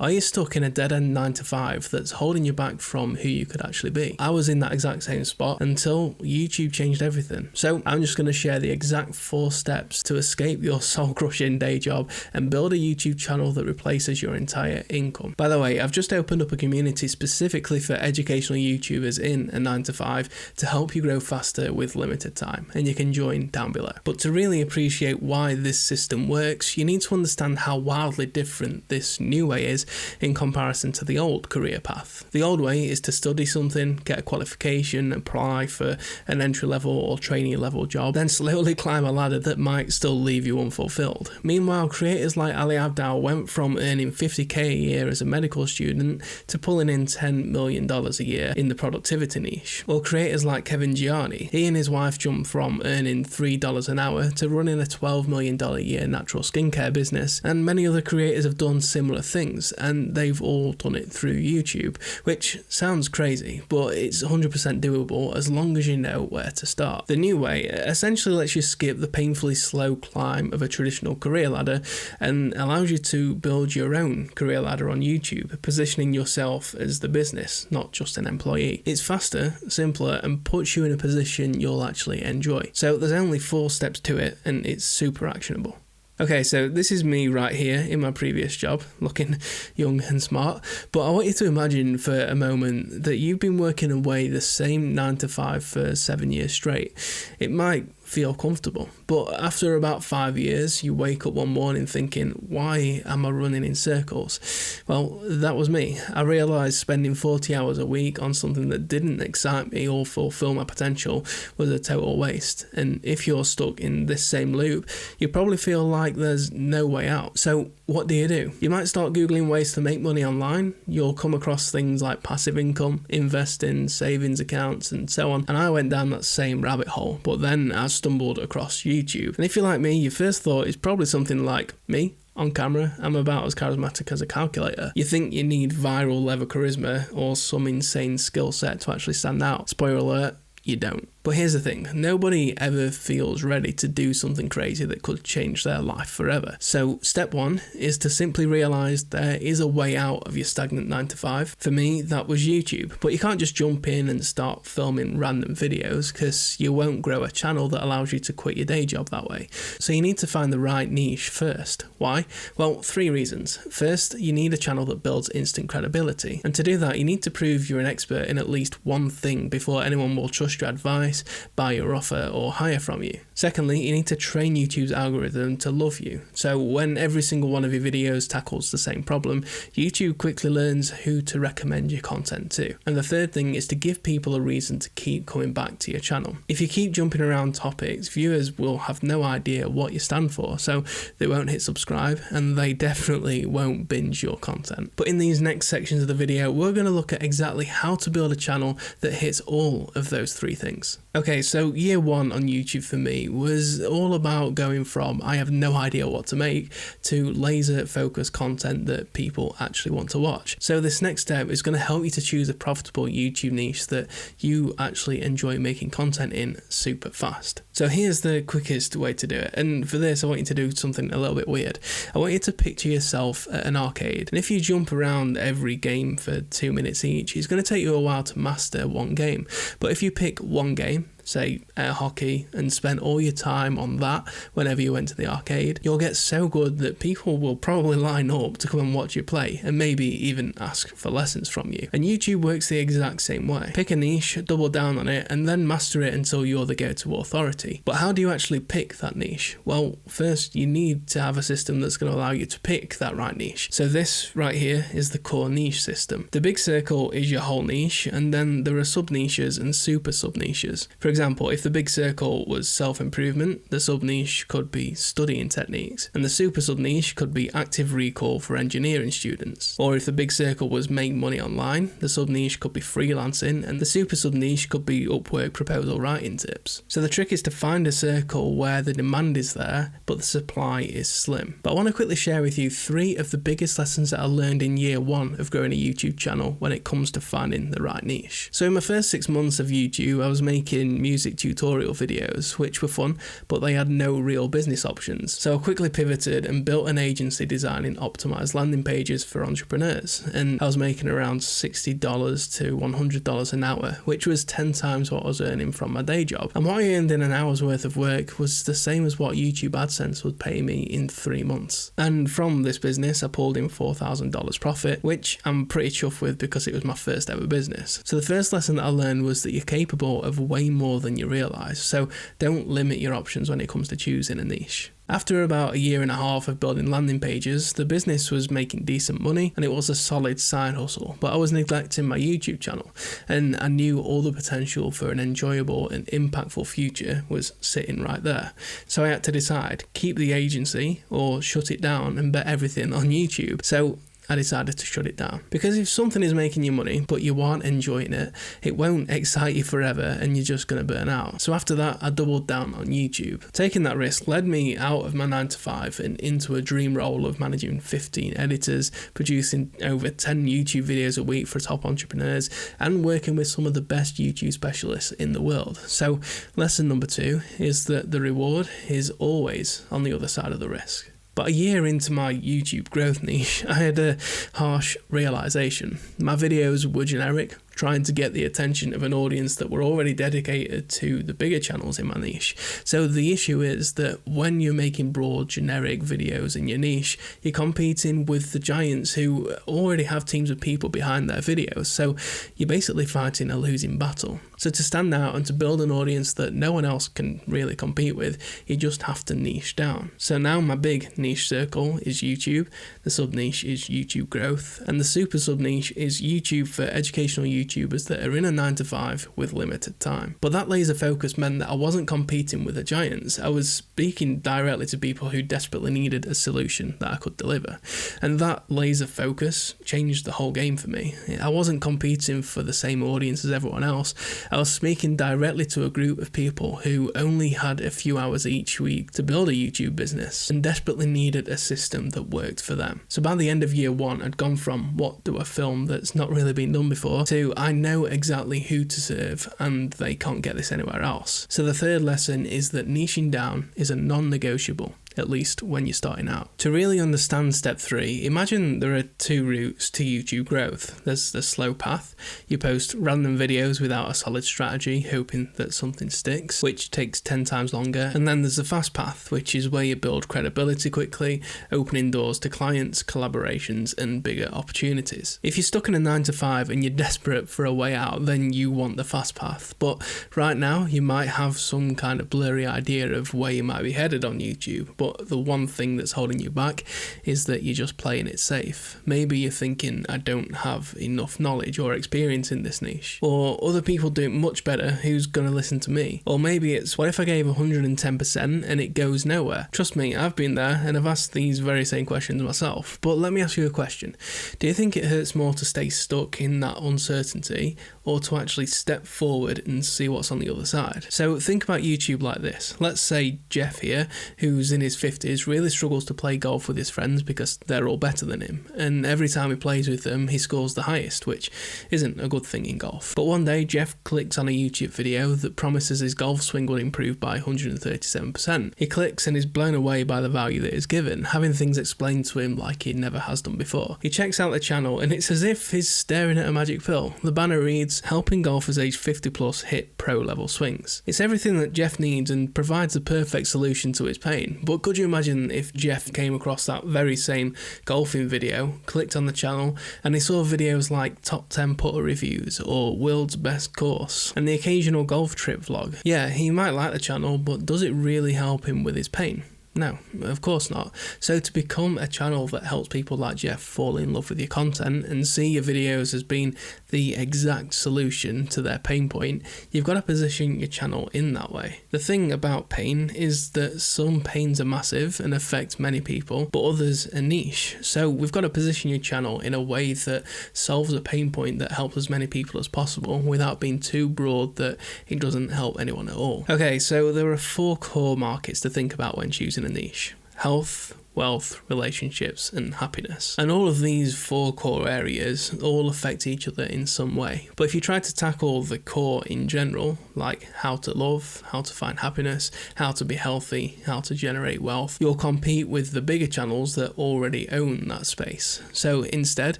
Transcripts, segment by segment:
Are you stuck in a dead-end 9 to 5 that's holding you back from who you could actually be? I was in that exact same spot until YouTube changed everything. So I'm just going to share the exact 4 steps to escape your soul-crushing day job and build a YouTube channel that replaces your entire income. By the way, I've just opened up a community specifically for educational YouTubers in a 9 to 5 to help you grow faster with limited time, and you can join down below. But to really appreciate why this system works, you need to understand how wildly different this new way is in comparison to the old career path. The old way is to study something, get a qualification, apply for an entry-level or trainee-level job, then slowly climb a ladder that might still leave you unfulfilled. Meanwhile, creators like Ali Abdaal went from earning 50k a year as a medical student to pulling in $10 million a year in the productivity niche. Or creators like Kevin Gianni, he and his wife jumped from earning $3 an hour to running a $12 million a year natural skincare business, and many other creators have done similar things, and they've all done it through YouTube, which sounds crazy, but it's 100% doable as long as you know where to start. The new way essentially lets you skip the painfully slow climb of a traditional career ladder and allows you to build your own career ladder on YouTube, positioning yourself as the business, not just an employee. It's faster, simpler, and puts you in a position you'll actually enjoy. So there's only 4 steps to it, and it's super actionable. Okay, so this is me right here in my previous job, looking young and smart, but I want you to imagine for a moment that you've been working away the same 9 to 5 for 7 years straight. It might feel comfortable, but after about 5 years, you wake up one morning thinking, why am I running in circles? Well, that was me. I realised spending 40 hours a week on something that didn't excite me or fulfill my potential was a total waste. And if you're stuck in this same loop, you probably feel like there's no way out. So what do? You might start Googling ways to make money online. You'll come across things like passive income, investing, savings accounts, and so on. And I went down that same rabbit hole, but then I stumbled across YouTube. And if you're like me, your first thought is probably something like, me? On camera, I'm about as charismatic as a calculator. You think you need viral level charisma or some insane skill set to actually stand out. Spoiler alert, you don't. But here's the thing, nobody ever feels ready to do something crazy that could change their life forever. So step 1 is to simply realise there is a way out of your stagnant 9 to 5. For me, that was YouTube. But you can't just jump in and start filming random videos because you won't grow a channel that allows you to quit your day job that way. So you need to find the right niche first. Why? Well, 3 reasons. First, you need a channel that builds instant credibility. And to do that, you need to prove you're an expert in at least one thing before anyone will trust your advice, buy your offer, or hire from you. Secondly, you need to train YouTube's algorithm to love you. So when every single one of your videos tackles the same problem, YouTube quickly learns who to recommend your content to. And the third thing is to give people a reason to keep coming back to your channel. If you keep jumping around topics, viewers will have no idea what you stand for, so they won't hit subscribe, and they definitely won't binge your content. But in these next sections of the video, we're going to look at exactly how to build a channel that hits all of those 3 things. Okay, so year 1 on YouTube for me was all about going from I have no idea what to make to laser focused content that people actually want to watch. So this next step is going to help you to choose a profitable YouTube niche that you actually enjoy making content in super fast. So here's the quickest way to do it, and for this I want you to do something a little bit weird. I want you to picture yourself at an arcade, and if you jump around every game for 2 minutes each, it's going to take you a while to master one game. But if you pick one game, say air hockey, and spend all your time on that whenever you went to the arcade, you'll get so good that people will probably line up to come and watch you play and maybe even ask for lessons from you. And YouTube works the exact same way. Pick a niche, double down on it, and then master it until you're the go-to authority. But how do you actually pick that niche? Well, first you need to have a system that's going to allow you to pick that right niche. So this right here is the core niche system. The big circle is your whole niche, and then there are sub-niches and super sub-niches. For example, if the big circle was self-improvement, the sub-niche could be studying techniques, and the super sub-niche could be active recall for engineering students. Or if the big circle was make money online, the sub-niche could be freelancing, and the super sub-niche could be Upwork proposal writing tips. So the trick is to find a circle where the demand is there, but the supply is slim. But I want to quickly share with you 3 of the biggest lessons that I learned in year 1 of growing a YouTube channel when it comes to finding the right niche. So in my first 6 months of YouTube, I was making music tutorial videos, which were fun, but they had no real business options. So I quickly pivoted and built an agency designing optimized landing pages for entrepreneurs, and I was making around $60 to $100 an hour, which was 10 times what I was earning from my day job. And what I earned in an hour's worth of work was the same as what YouTube AdSense would pay me in 3 months. And from this business, I pulled in $4,000 profit, which I'm pretty chuffed with because it was my first ever business. So the first lesson that I learned was that you're capable of way more than you realise, so don't limit your options when it comes to choosing a niche. After about 1.5 years of building landing pages, the business was making decent money and it was a solid side hustle, but I was neglecting my YouTube channel, and I knew all the potential for an enjoyable and impactful future was sitting right there. So I had to decide, keep the agency or shut it down and bet everything on YouTube. So I decided to shut it down. Because if something is making you money but you aren't enjoying it, it won't excite you forever and you're just going to burn out. So after that, I doubled down on YouTube. Taking that risk led me out of my 9-to-5 and into a dream role of managing 15 editors, producing over 10 YouTube videos a week for top entrepreneurs, and working with some of the best YouTube specialists in the world. So lesson number 2 is that the reward is always on the other side of the risk. But 1 year into my YouTube growth niche, I had a harsh realisation. My videos were generic, trying to get the attention of an audience that were already dedicated to the bigger channels in my niche. So the issue is that when you're making broad, generic videos in your niche, you're competing with the giants who already have teams of people behind their videos. So you're basically fighting a losing battle. So to stand out and to build an audience that no one else can really compete with, you just have to niche down. So now my big niche circle is YouTube, the sub niche is YouTube growth, and the super sub niche is YouTube for educational YouTubers that are in a 9-to-5 with limited time. But that laser focus meant that I wasn't competing with the giants. I was speaking directly to people who desperately needed a solution that I could deliver. And that laser focus changed the whole game for me. I wasn't competing for the same audience as everyone else. I was speaking directly to a group of people who only had a few hours each week to build a YouTube business and desperately needed a system that worked for them. So by the end of year 1, I'd gone from what do I film that's not really been done before to I know exactly who to serve and they can't get this anywhere else. So the third lesson is that niching down is a non-negotiable, at least when you're starting out. To really understand step 3, imagine there are 2 routes to YouTube growth. There's the slow path. You post random videos without a solid strategy, hoping that something sticks, which takes 10 times longer. And then there's the fast path, which is where you build credibility quickly, opening doors to clients, collaborations, and bigger opportunities. If you're stuck in a 9-to-5 and you're desperate for a way out, then you want the fast path. But right now, you might have some kind of blurry idea of where you might be headed on YouTube. But the one thing that's holding you back is that you're just playing it safe. Maybe you're thinking, I don't have enough knowledge or experience in this niche. Or other people do it much better, who's going to listen to me? Or maybe it's, what if I gave 110% and it goes nowhere? Trust me, I've been there and I've asked these very same questions myself. But let me ask you a question. Do you think it hurts more to stay stuck in that uncertainty or to actually step forward and see what's on the other side? So think about YouTube like this. Let's say Jeff here, who's in his 50s, really struggles to play golf with his friends because they're all better than him, and every time he plays with them he scores the highest, which isn't a good thing in golf. But one day Jeff clicks on a YouTube video that promises his golf swing will improve by 137%. He clicks and is blown away by the value that is given, having things explained to him like he never has done before. He checks out the channel and it's as if he's staring at a magic pill. The banner reads, helping golfers age 50 plus hit pro level swings. It's everything that Jeff needs and provides the perfect solution to his pain. But could you imagine if Jeff came across that very same golfing video, clicked on the channel, and he saw videos like top 10 putter reviews or world's best course and the occasional golf trip vlog? Yeah, he might like the channel, but does it really help him with his pain? No, of course not. So to become a channel that helps people like Jeff fall in love with your content and see your videos as being the exact solution to their pain point, you've got to position your channel in that way. The thing about pain is that some pains are massive and affect many people, but others are niche. So we've got to position your channel in a way that solves a pain point that helps as many people as possible without being too broad that it doesn't help anyone at all. Okay, so there are 4 core markets to think about when choosing a niche: health, wealth, relationships, and happiness. And all of these 4 core areas all affect each other in some way. But if you try to tackle the core in general, like how to love, how to find happiness, how to be healthy, how to generate wealth, you'll compete with the bigger channels that already own that space. So instead,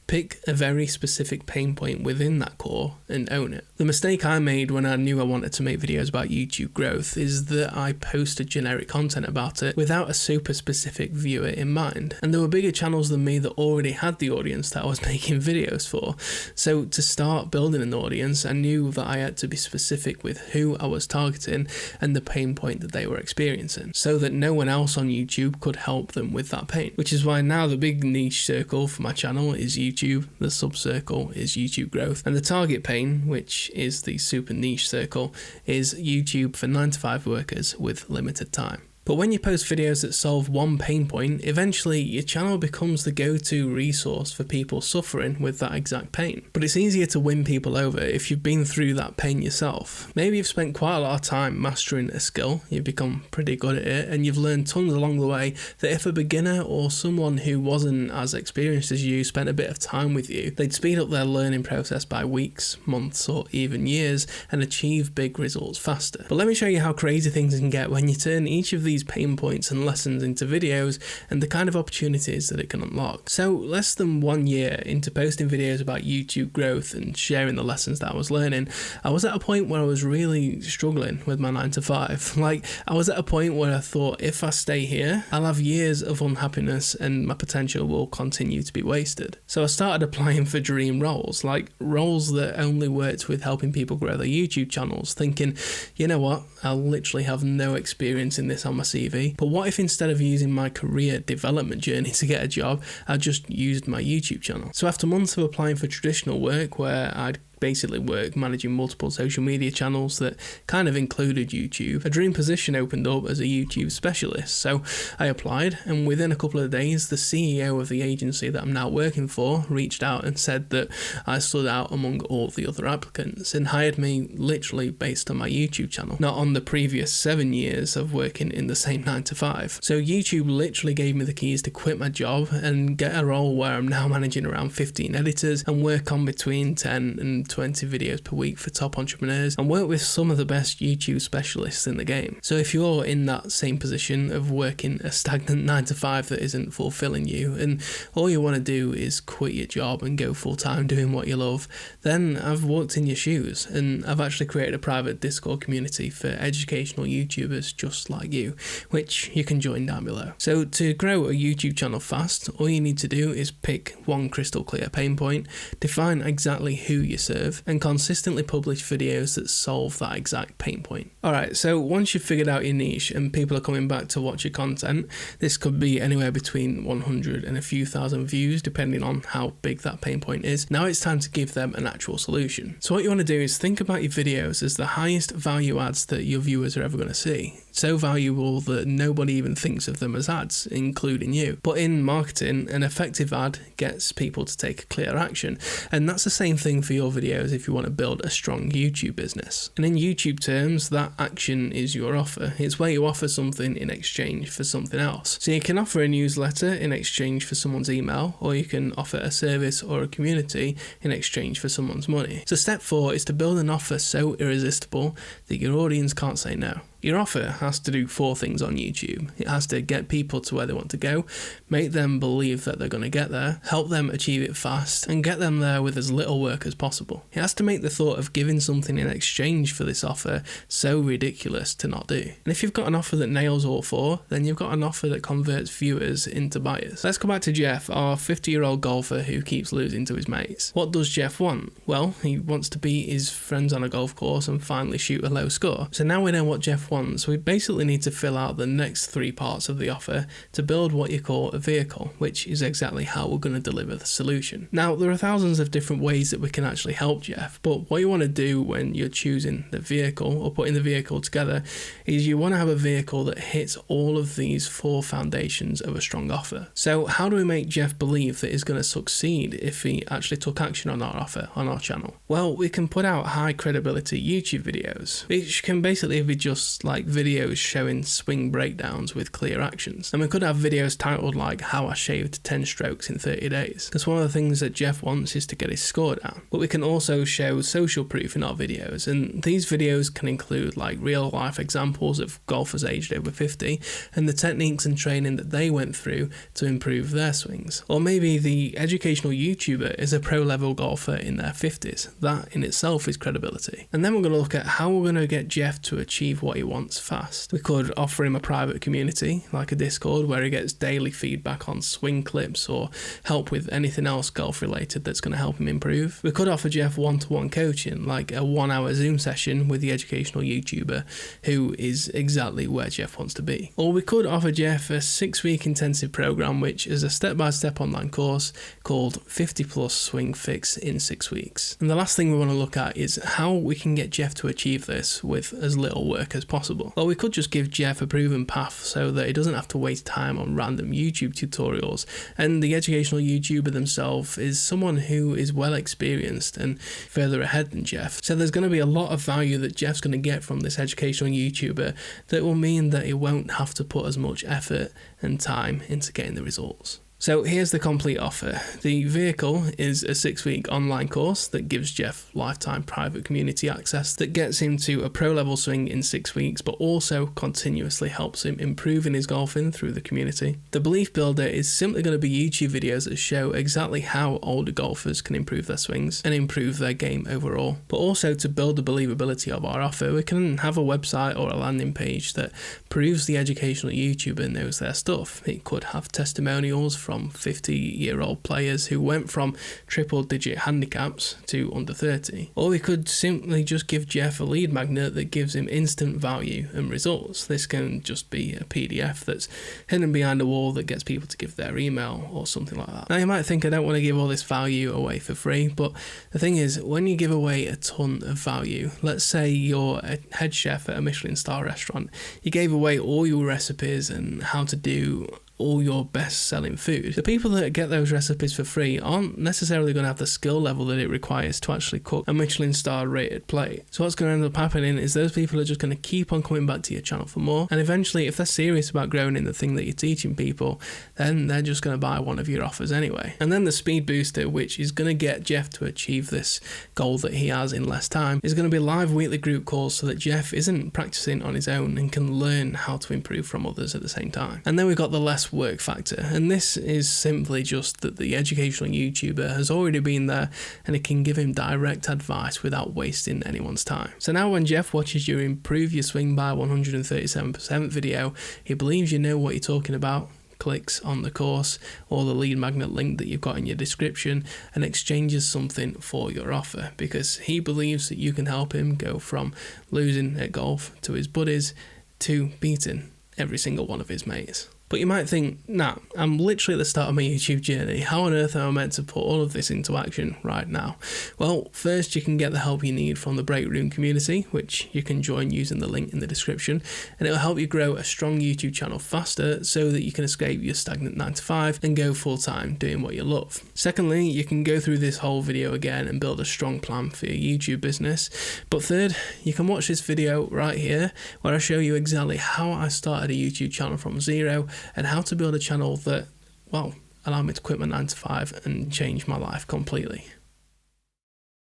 pick a very specific pain point within that core and own it. The mistake I made when I knew I wanted to make videos about YouTube growth is that I posted generic content about it without a super specific viewer in mind. And there were bigger channels than me that already had the audience that I was making videos for. So to start building an audience, I knew that I had to be specific with who I was targeting and the pain point that they were experiencing, so that no one else on YouTube could help them with that pain. Which is why now the big niche circle for my channel is YouTube, the sub-circle is YouTube growth, and the target pain, which is the super niche circle, is YouTube for 9-to-5 workers with limited time. But when you post videos that solve one pain point, eventually your channel becomes the go-to resource for people suffering with that exact pain. But it's easier to win people over if you've been through that pain yourself. Maybe you've spent quite a lot of time mastering a skill, you've become pretty good at it, and you've learned tons along the way that if a beginner or someone who wasn't as experienced as you spent a bit of time with you, they'd speed up their learning process by weeks, months, or even years and achieve big results faster. But let me show you how crazy things can get when you turn each of these pain points and lessons into videos and the kind of opportunities that it can unlock. So less than 1 year into posting videos about YouTube growth and sharing the lessons that I was learning, I was at a point where I was really struggling with my 9-to-5. Like, I was at a point where I thought, if I stay here, I'll have years of unhappiness and my potential will continue to be wasted. So I started applying for dream roles, like roles that only worked with helping people grow their YouTube channels, thinking, you know what, I'll literally have no experience in this on my CV, but what if instead of using my career development journey to get a job, I just used my YouTube channel? So after months of applying for traditional work where I'd basically work managing multiple social media channels that kind of included YouTube, a dream position opened up as a YouTube specialist. So I applied, and within a couple of days the CEO of the agency that I'm now working for reached out and said that I stood out among all the other applicants and hired me literally based on my YouTube channel, not on the previous 7 years of working in the same 9-to-5. So YouTube literally gave me the keys to quit my job and get a role where I'm now managing around 15 editors and work on between 10 and 20 videos per week for top entrepreneurs and work with some of the best YouTube specialists in the game. So if you're in that same position of working a stagnant 9-to-5 that isn't fulfilling you and all you want to do is quit your job and go full-time doing what you love, then I've walked in your shoes and I've actually created a private Discord community for educational YouTubers just like you, which you can join down below. So to grow a YouTube channel fast, all you need to do is pick one crystal clear pain point, define exactly who you serve, and consistently publish videos that solve that exact pain point. Alright, so once you've figured out your niche and people are coming back to watch your content, this could be anywhere between 100 and a few thousand views depending on how big that pain point is. Now it's time to give them an actual solution. So what you want to do is think about your videos as the highest value ads that your viewers are ever going to see. So valuable that nobody even thinks of them as ads, including you. But in marketing, an effective ad gets people to take clear action, and that's the same thing for your videos if you want to build a strong YouTube business. And in YouTube terms, that action is your offer. It's where you offer something in exchange for something else. So you can offer a newsletter in exchange for someone's email, or you can offer a service or a community in exchange for someone's money. So step 4 is to build an offer so irresistible that your audience can't say no. Your offer has to do 4 things on YouTube. It has to get people to where they want to go, make them believe that they're going to get there, help them achieve it fast, and get them there with as little work as possible. It has to make the thought of giving something in exchange for this offer so ridiculous to not do. And if you've got an offer that nails all 4, then you've got an offer that converts viewers into buyers. Let's go back to Jeff, our 50-year-old golfer who keeps losing to his mates. What does Jeff want? Well, he wants to beat his friends on a golf course and finally shoot a low score. So now we know what Jeff wants. We basically need to fill out the next 3 parts of the offer to build what you call a vehicle, which is exactly how we're going to deliver the solution. Now, there are thousands of different ways that we can actually help Jeff, but what you want to do when you're choosing the vehicle or putting the vehicle together is you want to have a vehicle that hits all of these 4 foundations of a strong offer. So how do we make Jeff believe that he's going to succeed if he actually took action on our offer on our channel? Well, we can put out high credibility YouTube videos, which can basically be just like videos showing swing breakdowns with clear actions. And we could have videos titled like how I shaved 10 strokes in 30 days. Because one of the things that Jeff wants is to get his score down. But we can also show social proof in our videos, and these videos can include like real life examples of golfers aged over 50 and the techniques and training that they went through to improve their swings. Or maybe the educational YouTuber is a pro level golfer in their 50s. That in itself is credibility. And then we're going to look at how we're going to get Jeff to achieve what he wants fast. We could offer him a private community like a Discord where he gets daily feedback on swing clips or help with anything else golf related that's going to help him improve. We could offer Jeff one-to-one coaching, like a 1-hour Zoom session with the educational YouTuber who is exactly where Jeff wants to be. Or we could offer Jeff a 6-week intensive program which is a step-by-step online course called 50 Plus Swing Fix in 6 weeks. And the last thing we want to look at is how we can get Jeff to achieve this with as little work as possible. Well, we could just give Jeff a proven path so that he doesn't have to waste time on random YouTube tutorials, and the educational YouTuber themselves is someone who is well experienced and further ahead than Jeff. So there's going to be a lot of value that Jeff's going to get from this educational YouTuber that will mean that he won't have to put as much effort and time into getting the results. So here's the complete offer. The vehicle is a 6-week online course that gives Jeff lifetime private community access that gets him to a pro level swing in 6 weeks, but also continuously helps him improve in his golfing through the community. The Belief Builder is simply going to be YouTube videos that show exactly how older golfers can improve their swings and improve their game overall. But also to build the believability of our offer, we can have a website or a landing page that proves the educational YouTuber knows their stuff. It could have testimonials from 50-year-old players who went from triple-digit handicaps to under 30. Or we could simply just give Jeff a lead magnet that gives him instant value and results. This can just be a PDF that's hidden behind a wall that gets people to give their email or something like that. Now you might think I don't want to give all this value away for free, but the thing is, when you give away a ton of value, let's say you're a head chef at a Michelin star restaurant, you gave away all your recipes and how to do all your best selling food. The people that get those recipes for free aren't necessarily going to have the skill level that it requires to actually cook a Michelin star rated plate. So what's going to end up happening is those people are just going to keep on coming back to your channel for more, and eventually if they're serious about growing in the thing that you're teaching people, then they're just going to buy one of your offers anyway. And then the speed booster, which is going to get Jeff to achieve this goal that he has in less time, is going to be live weekly group calls so that Jeff isn't practicing on his own and can learn how to improve from others at the same time. And then we've got the less work factor, and this is simply just that the educational YouTuber has already been there and it can give him direct advice without wasting anyone's time. So now when Jeff watches your improve your swing by 137% video, he believes you know what you're talking about, clicks on the course or the lead magnet link that you've got in your description and exchanges something for your offer, because he believes that you can help him go from losing at golf to his buddies to beating every single one of his mates. But you might think, nah, I'm literally at the start of my YouTube journey. How on earth am I meant to put all of this into action right now? Well, first you can get the help you need from the Break Room community, which you can join using the link in the description, and it'll help you grow a strong YouTube channel faster so that you can escape your stagnant 9 to 5 and go full time doing what you love. Secondly, you can go through this whole video again and build a strong plan for your YouTube business. But third, you can watch this video right here where I show you exactly how I started a YouTube channel from zero and how to build a channel that, well, allowed me to quit my 9 to 5 and change my life completely.